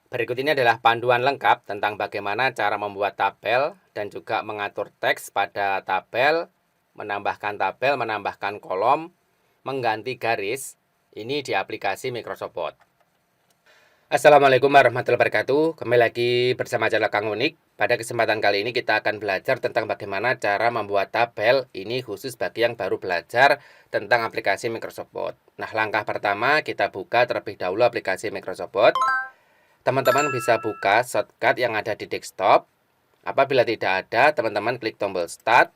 Berikut ini adalah panduan lengkap tentang bagaimana cara membuat tabel dan juga mengatur teks pada tabel, menambahkan kolom, mengganti garis. Ini di aplikasi Microsoft Word. Assalamualaikum warahmatullahi wabarakatuh. Kembali lagi bersama channel Kang Unik. Pada kesempatan kali ini kita akan belajar tentang bagaimana cara membuat tabel. Ini khusus bagi yang baru belajar tentang aplikasi Microsoft Word. Nah, langkah pertama kita buka terlebih dahulu aplikasi Microsoft Word. Teman-teman bisa buka shortcut yang ada di desktop. Apabila tidak ada, teman-teman klik tombol Start.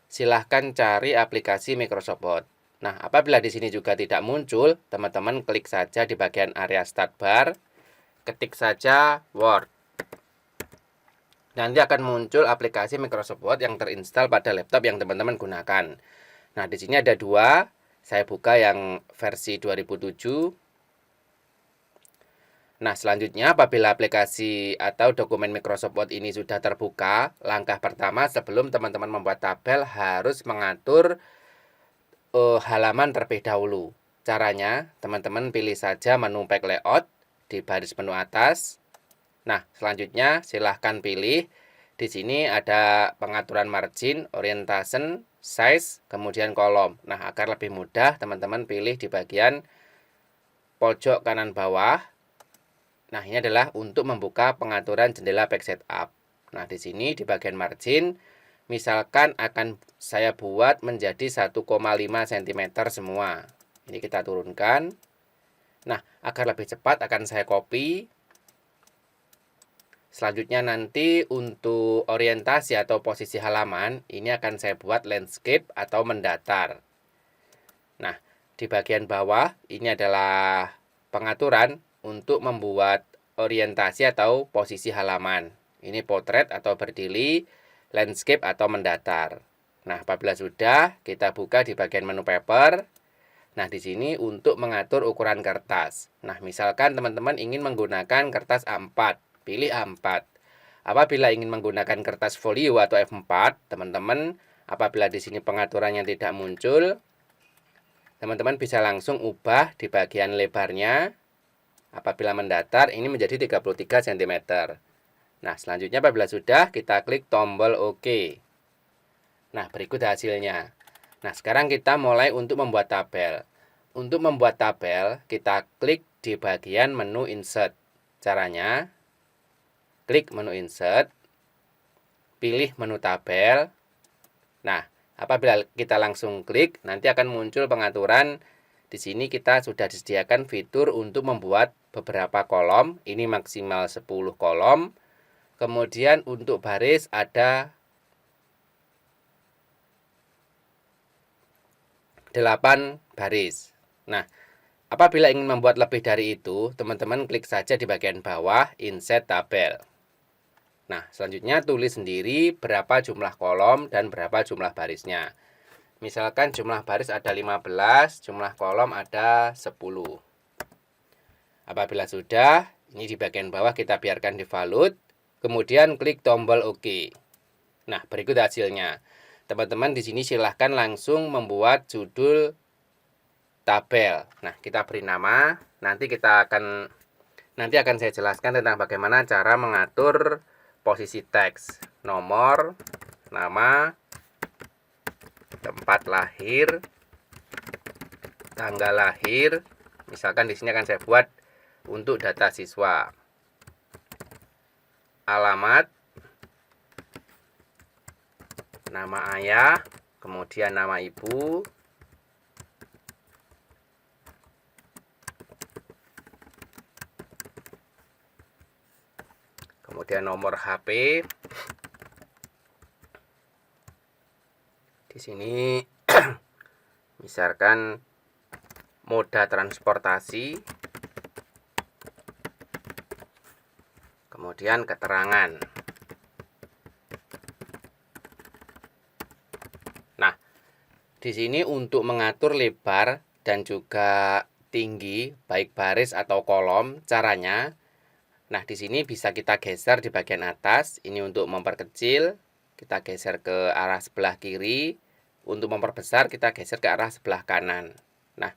Silahkan cari aplikasi Microsoft Word. Nah, apabila di sini juga tidak muncul, teman-teman klik saja di bagian area Start Bar. Ketik saja Word. Nanti akan muncul aplikasi Microsoft Word yang terinstall pada laptop yang teman-teman gunakan. Nah, di sini ada dua. Saya buka yang versi 2007. Nah, selanjutnya apabila aplikasi atau dokumen Microsoft Word ini sudah terbuka, langkah pertama sebelum teman-teman membuat tabel harus mengatur halaman terlebih dahulu. Caranya, teman-teman pilih saja menu Pack Layout di baris menu atas. Nah, selanjutnya silahkan pilih. Di sini ada pengaturan margin, orientation, size, kemudian kolom. Nah, agar lebih mudah, teman-teman pilih di bagian pojok kanan bawah. Nah, ini adalah untuk membuka pengaturan jendela Back Setup. Nah, di sini di bagian margin, misalkan akan saya buat menjadi 1,5 cm semua. Ini kita turunkan. Nah, agar lebih cepat akan saya copy. Selanjutnya nanti untuk orientasi atau posisi halaman, ini akan saya buat landscape atau mendatar. Nah, di bagian bawah ini adalah pengaturan untuk membuat orientasi atau posisi halaman. Ini potret atau berdiri, landscape atau mendatar. Nah, apabila sudah, kita buka di bagian menu paper. Nah, di sini untuk mengatur ukuran kertas. Nah, misalkan teman-teman ingin menggunakan kertas A4, pilih A4. Apabila ingin menggunakan kertas folio atau F4, teman-teman apabila di sini pengaturannya tidak muncul, teman-teman bisa langsung ubah di bagian lebarnya. Apabila mendatar, ini menjadi 33 cm. Nah, selanjutnya apabila sudah, kita klik tombol OK. Nah, berikut hasilnya. Nah, sekarang kita mulai untuk membuat tabel. Untuk membuat tabel, kita klik di bagian menu Insert. Caranya, klik menu Insert, pilih menu tabel. Nah, apabila kita langsung klik, nanti akan muncul pengaturan. Di sini kita sudah disediakan fitur untuk membuat beberapa kolom. Ini maksimal 10 kolom. Kemudian untuk baris ada 8 baris. Nah, apabila ingin membuat lebih dari itu, teman-teman klik saja di bagian bawah Insert Tabel. Nah, selanjutnya tulis sendiri berapa jumlah kolom dan berapa jumlah barisnya. Misalkan jumlah baris ada 15, jumlah kolom ada 10. Apabila sudah, ini di bagian bawah kita biarkan default, kemudian klik tombol OK. Nah, berikut hasilnya. Teman-teman di sini silahkan langsung membuat judul tabel. Nah, kita beri nama. Nanti akan saya jelaskan tentang bagaimana cara mengatur posisi teks, nomor, nama, tempat lahir, tanggal lahir. Misalkan di sini akan saya buat untuk data siswa. Alamat, nama ayah, kemudian nama ibu, kemudian nomor HP. Di sini misalkan moda transportasi, kemudian keterangan. Nah, di sini untuk mengatur lebar dan juga tinggi baik baris atau kolom, caranya. Nah, di sini bisa kita geser di bagian atas. Ini untuk memperkecil, kita geser ke arah sebelah kiri. Untuk memperbesar, kita geser ke arah sebelah kanan. Nah,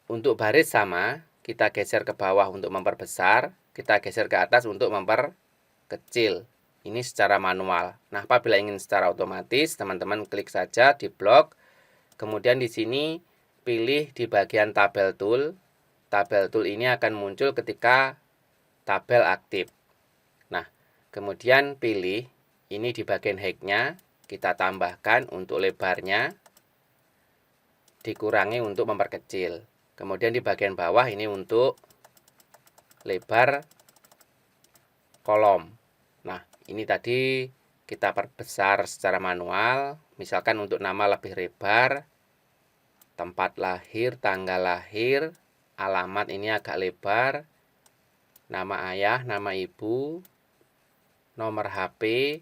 untuk baris sama, kita geser ke bawah untuk memperbesar. kita geser ke atas untuk memperkecil. Ini secara manual. Nah, apabila ingin secara otomatis, teman-teman klik saja di blok. Kemudian di sini pilih di bagian tabel tool. Tabel tool ini akan muncul ketika tabel aktif. Nah, kemudian pilih ini di bagian height-nya, kita tambahkan untuk lebarnya, dikurangi untuk memperkecil. Kemudian di bagian bawah ini untuk lebar kolom. Nah, ini tadi kita perbesar secara manual. Misalkan untuk nama lebih lebar, tempat lahir, tanggal lahir, alamat ini agak lebar, nama ayah, nama ibu, nomor HP,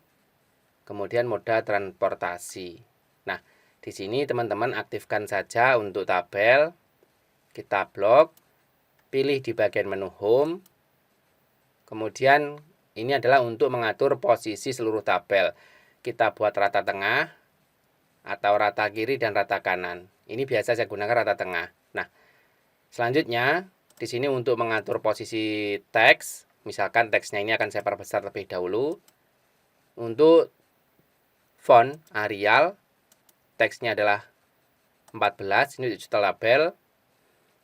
kemudian moda transportasi. Nah, di sini teman-teman aktifkan saja untuk tabel. Kita blok, pilih di bagian menu home. Kemudian ini adalah untuk mengatur posisi seluruh tabel. Kita buat rata tengah atau rata kiri dan rata kanan. Ini biasa saya gunakan rata tengah. Nah, selanjutnya di sini untuk mengatur posisi teks, misalkan teksnya ini akan saya perbesar terlebih dahulu. Untuk font Arial, teksnya adalah 14, ini digital label.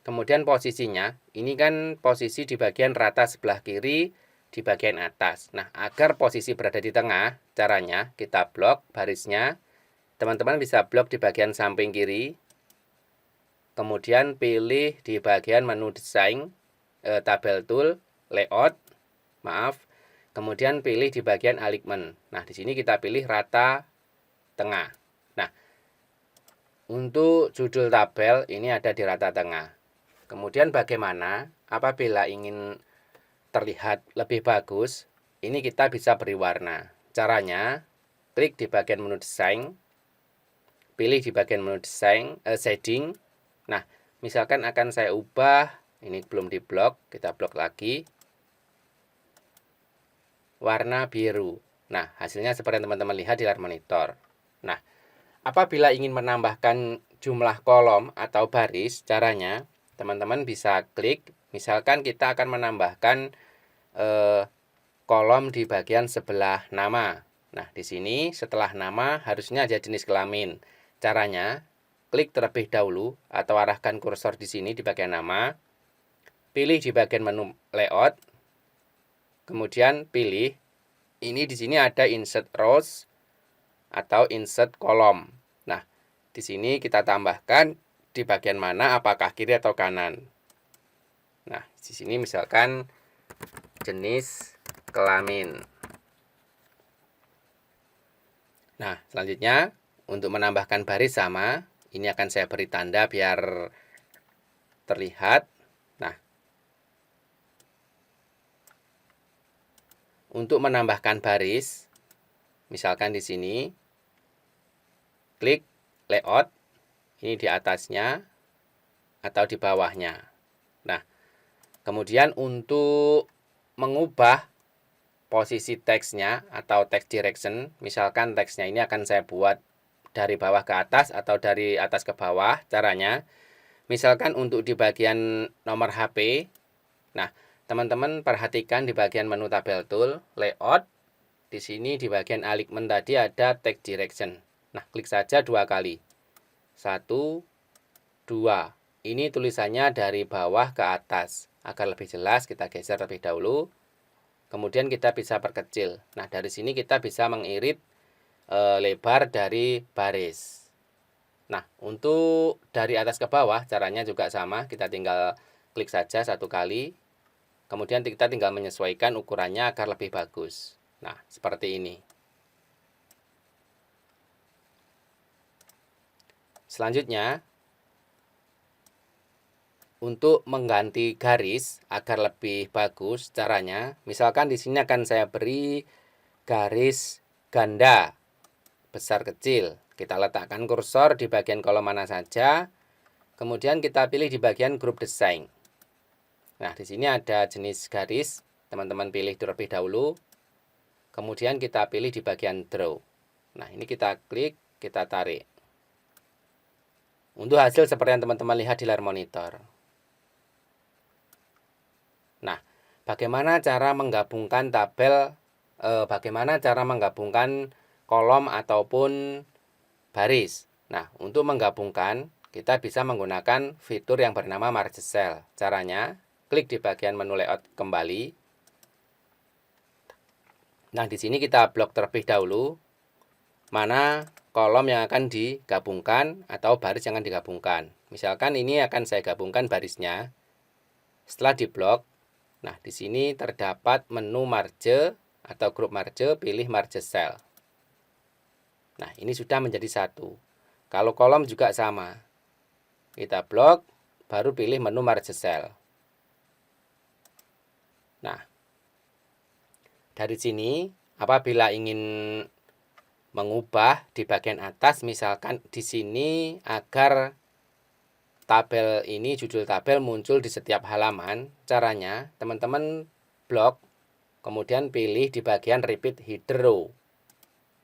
Kemudian posisinya, ini kan posisi di bagian rata sebelah kiri, di bagian atas. Nah, agar posisi berada di tengah, caranya kita blok barisnya. Teman-teman bisa blok di bagian samping kiri. Kemudian pilih di bagian menu desain, tabel tool, layout, maaf. Kemudian pilih di bagian alignment. Nah, di sini kita pilih rata tengah. Nah, untuk judul tabel ini ada di rata tengah. Kemudian bagaimana apabila ingin terlihat lebih bagus, ini kita bisa beri warna. Caranya, klik di bagian menu desain, pilih di bagian menu desain, shading. Nah, misalkan akan saya ubah, ini belum diblok, kita blok lagi. Warna biru. Nah, hasilnya seperti yang teman-teman lihat di layar monitor. Nah, apabila ingin menambahkan jumlah kolom atau baris, caranya teman-teman bisa klik. Misalkan kita akan menambahkan kolom di bagian sebelah nama. Nah, di sini setelah nama harusnya ada jenis kelamin. Caranya, klik terlebih dahulu atau arahkan kursor di sini di bagian nama. Pilih di bagian menu layout. Kemudian pilih ini di sini ada insert rows atau insert kolom. Nah, di sini kita tambahkan di bagian mana, apakah kiri atau kanan. Nah, di sini misalkan jenis kelamin. Nah, selanjutnya untuk menambahkan baris sama, ini akan saya beri tanda biar terlihat. Nah, untuk menambahkan baris, misalkan di sini, klik layout, ini di atasnya atau di bawahnya. Nah, kemudian untuk mengubah posisi teksnya atau text direction, misalkan teksnya ini akan saya buat dari bawah ke atas atau dari atas ke bawah. Caranya, misalkan untuk di bagian nomor HP, nah, teman-teman perhatikan di bagian menu tabel tool, layout, di sini di bagian alignment tadi ada text direction. Nah, klik saja 2 kali. 1, 2. Ini tulisannya dari bawah ke atas. Agar lebih jelas, kita geser terlebih dahulu. Kemudian kita bisa perkecil. Nah, dari sini kita bisa mengirit lebar dari baris. Nah, untuk dari atas ke bawah, caranya juga sama. Kita tinggal klik saja 1 kali. Kemudian kita tinggal menyesuaikan ukurannya agar lebih bagus. Nah, seperti ini. Selanjutnya, untuk mengganti garis agar lebih bagus, caranya, misalkan di sini akan saya beri garis ganda besar kecil. Kita letakkan kursor di bagian kolom mana saja. Kemudian kita pilih di bagian grup desain. Nah, di sini ada jenis garis, teman-teman pilih terlebih dahulu. Kemudian kita pilih di bagian draw. Nah, ini kita klik, kita tarik. Untuk hasil seperti yang teman-teman lihat di layar monitor. Nah, bagaimana cara menggabungkan bagaimana cara menggabungkan kolom ataupun baris. Nah, untuk menggabungkan kita bisa menggunakan fitur yang bernama Merge Cell. Caranya, klik di bagian menu layout kembali. Nah, di sini kita blok terlebih dahulu mana kolom yang akan digabungkan atau baris yang akan digabungkan. Misalkan ini akan saya gabungkan barisnya. Setelah diblok, nah di sini terdapat menu Merge atau grup Merge, pilih Merge Cell. Nah, ini sudah menjadi satu. Kalau kolom juga sama. Kita blok, baru pilih menu Merge Cell. Nah, dari sini apabila ingin mengubah di bagian atas, misalkan di sini agar tabel ini, judul tabel muncul di setiap halaman, caranya teman-teman blok, kemudian pilih di bagian repeat header row.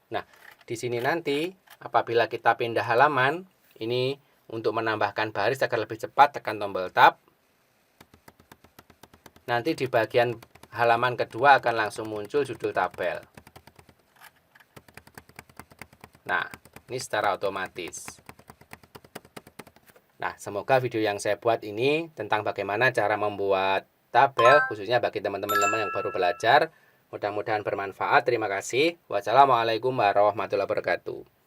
Nah, di sini nanti apabila kita pindah halaman, ini untuk menambahkan baris agar lebih cepat, tekan tombol tab. Nanti di bagian halaman kedua akan langsung muncul judul tabel. Nah, ini secara otomatis. Nah, semoga video yang saya buat ini tentang bagaimana cara membuat tabel, khususnya bagi teman-teman yang baru belajar, mudah-mudahan bermanfaat. Terima kasih. Wassalamualaikum warahmatullahi wabarakatuh.